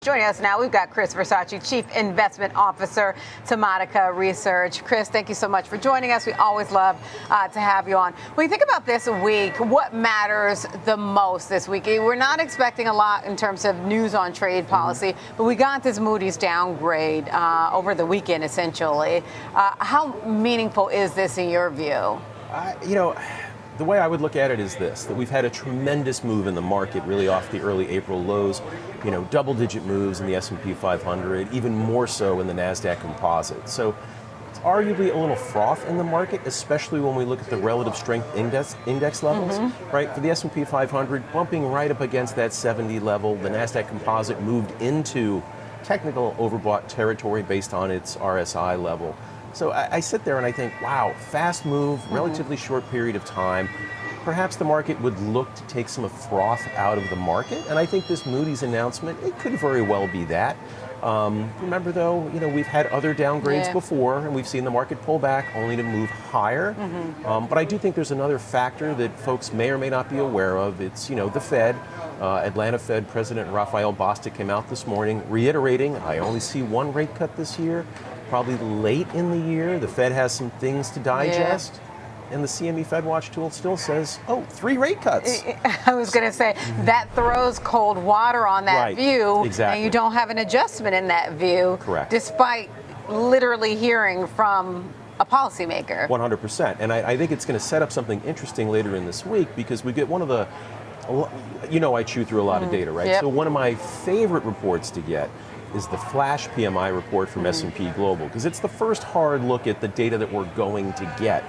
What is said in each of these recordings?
Joining us now, we've got Chris Versace, Chief Investment Officer, Tematica Research. Chris, thank you so much for joining us. We always love to have you on. When you think about this week, what matters the most this week? We're not expecting a lot in terms of news on trade policy, but we got this Moody's downgrade over the weekend, essentially. How meaningful is this in your view? The way I would look at it is this, that we've had a tremendous move in the market really off the early April lows, double-digit moves in the S&P 500, even more so in the NASDAQ composite. So it's arguably a little froth in the market, especially when we look at the relative strength index levels, right? For the S&P 500, bumping right up against that 70 level, the NASDAQ composite moved into technical overbought territory based on its RSI level. So I sit there and I think, wow, fast move, relatively short period of time. Perhaps the market would look to take some froth out of the market. And I think this Moody's announcement, it could very well be that. Remember though, we've had other downgrades before and we've seen the market pull back only to move higher. But I do think there's another factor that folks may or may not be aware of. It's, the Fed. Atlanta Fed President Raphael Bostic came out this morning reiterating, I only see one rate cut this year. Probably late in the year. The Fed has some things to digest. And the CME FedWatch tool still says, 3 rate cuts. I was going to say, that throws cold water on that view. Exactly. And you don't have an adjustment in that view. Correct. Despite literally hearing from a policymaker. 100%. And I think it's going to set up something interesting later in this week because we get one of the, I chew through a lot of data, right? Yep. So one of my favorite reports to get is the flash PMI report from S&P Global, because it's the first hard look at the data that we're going to get.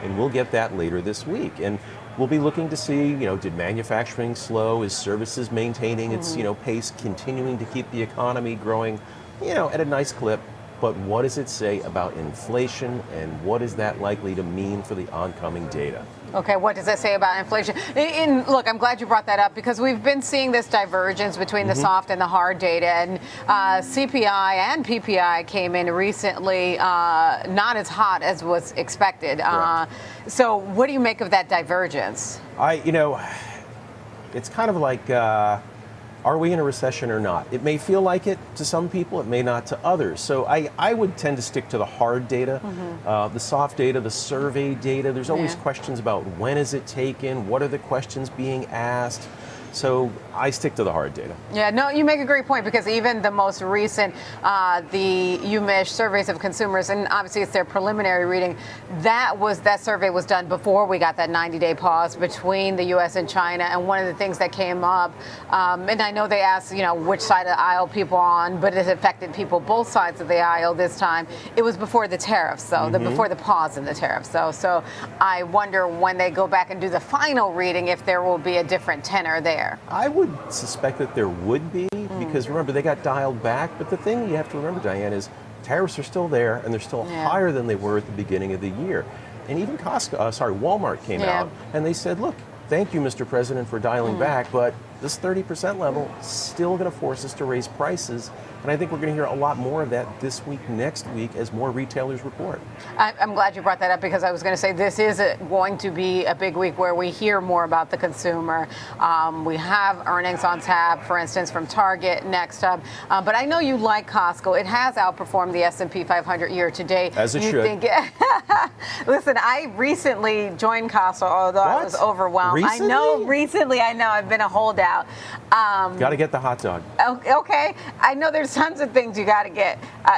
And we'll get that later this week. And we'll be looking to see, did manufacturing slow? Is services maintaining its, pace, continuing to keep the economy growing, at a nice clip? But what does it say about inflation and what is that likely to mean for the oncoming data? Okay, what does it say about inflation? Look, I'm glad you brought that up because we've been seeing this divergence between the soft and the hard data. And CPI and PPI came in recently not as hot as was expected. So what do you make of that divergence? It's kind of like, are we in a recession or not? It may feel like it to some people, it may not to others. So I would tend to stick to the hard data, the soft data, the survey data. There's always questions about when is it taken, what are the questions being asked. So I stick to the hard data. Yeah, no, you make a great point because even the most recent, the UMISH surveys of consumers, and obviously it's their preliminary reading, that survey was done before we got that 90-day pause between the U.S. and China. And one of the things that came up, and I know they asked, which side of the aisle people are on, but it affected people both sides of the aisle this time. It was before the tariffs, though, before the pause in the tariffs, though. So I wonder when they go back and do the final reading if there will be a different tenor there. I would suspect that there would be, because remember, they got dialed back. But the thing you have to remember, Diane, is tariffs are still there, and they're still higher than they were at the beginning of the year. And even Walmart came out, and they said, look, thank you, Mr. President, for dialing back, but this 30% level is still going to force us to raise prices. And I think we're going to hear a lot more of that this week, next week, as more retailers report. I'm glad you brought that up because I was going to say this is going to be a big week where we hear more about the consumer. We have earnings on tap, for instance, from Target next up. But I know you like Costco. It has outperformed the S&P 500 year to date. As it should. Listen, I recently joined Costco, although I was overwhelmed. Recently? I know. I've been a holdout. Got to get the hot dog. Okay. I know there's tons of things you got to get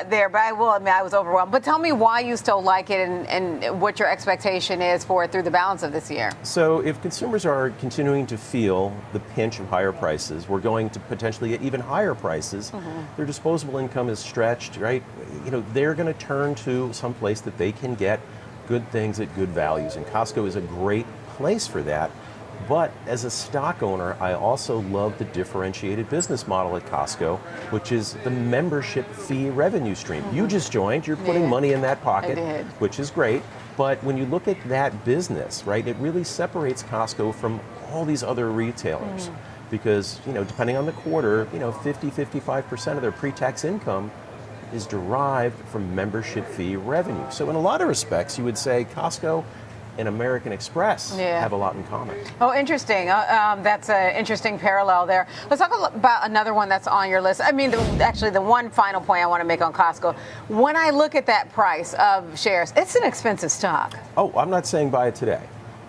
there, but I will admit I was overwhelmed. But tell me why you still like it and what your expectation is for it through the balance of this year. So if consumers are continuing to feel the pinch of higher prices, we're going to potentially get even higher prices. Their disposable income is stretched, right? They're going to turn to some place that they can get good things at good values. And Costco is a great place for that. But as a stock owner, I also love the differentiated business model at Costco, which is the membership fee revenue stream. You just joined, you're putting money in that pocket, which is great. But when you look at that business, right, it really separates Costco from all these other retailers. Because, depending on the quarter, 50-55% of their pre-tax income is derived from membership fee revenue. So in a lot of respects, you would say Costco and American Express have a lot in common. Oh, interesting. That's an interesting parallel there. Let's talk about another one that's on your list. I mean, actually, the one final point I want to make on Costco. When I look at that price of shares, it's an expensive stock. Oh, I'm not saying buy it today,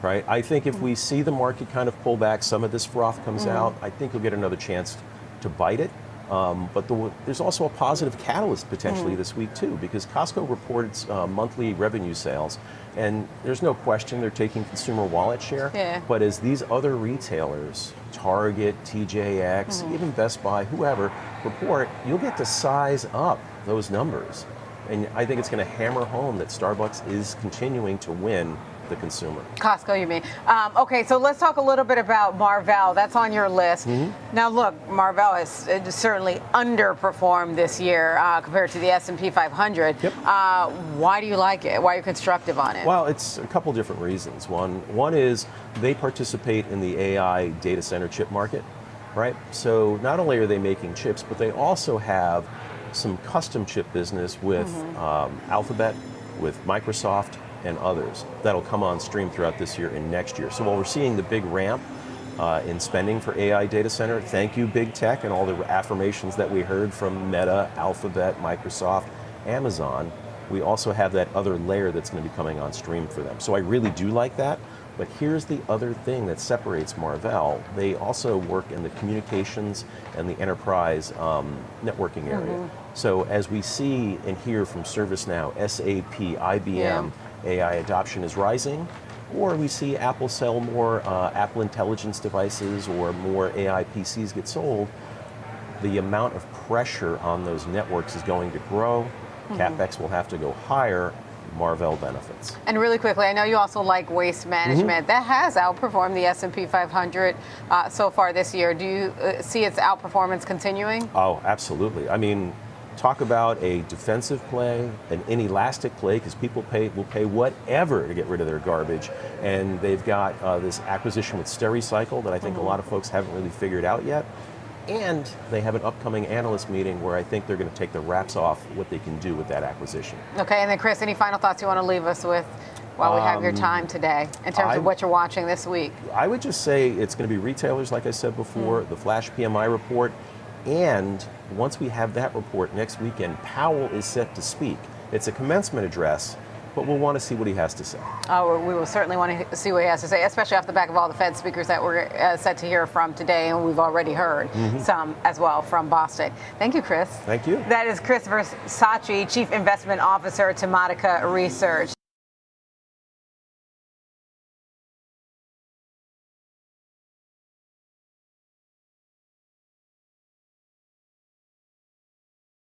right? I think if we see the market kind of pull back, some of this froth comes out, I think you'll get another chance to bite it. But there's also a positive catalyst potentially this week too, because Costco reports monthly revenue sales, and there's no question they're taking consumer wallet share. But as these other retailers, Target, TJX, even Best Buy, whoever, report, you'll get to size up those numbers. And I think it's going to hammer home that Starbucks is continuing to win the consumer. Costco, you mean? Okay, so let's talk a little bit about Marvell. That's on your list. Now, look, Marvell has certainly underperformed this year compared to the S&P 500. Why do you like it? Why are you constructive on it? Well, it's a couple different reasons. One is they participate in the AI data center chip market, right? So not only are they making chips, but they also have some custom chip business with Alphabet, with Microsoft, and others that'll come on stream throughout this year and next year. So while we're seeing the big ramp in spending for AI data center, thank you big tech and all the affirmations that we heard from Meta, Alphabet, Microsoft, Amazon, we also have that other layer that's going to be coming on stream for them. So I really do like that. But here's the other thing that separates Marvell. They also work in the communications and the enterprise networking area. So as we see and hear from ServiceNow, SAP, IBM, AI adoption is rising, or we see Apple sell more Apple Intelligence devices or more AI PCs get sold, the amount of pressure on those networks is going to grow. CapEx will have to go higher. Marvell benefits. And really quickly, I know you also like waste management. That has outperformed the S&P 500 so far this year. Do you see its outperformance continuing? Oh, absolutely. I mean, talk about a defensive play, an inelastic play, because people will pay whatever to get rid of their garbage. And they've got this acquisition with Stericycle that I think a lot of folks haven't really figured out yet. And they have an upcoming analyst meeting where I think they're going to take the wraps off what they can do with that acquisition. Okay, and then Chris, any final thoughts you want to leave us with while we have your time today in terms of what you're watching this week? I would just say it's going to be retailers, like I said before, the flash PMI report, and once we have that report next weekend, Powell is set to speak. It's a commencement address, but we'll want to see what he has to say. Oh, we will certainly want to see what he has to say, especially off the back of all the Fed speakers that we're set to hear from today, and we've already heard some as well from Boston. Thank you, Chris. Thank you. That is Chris Versace, Chief Investment Officer at Tematica Research.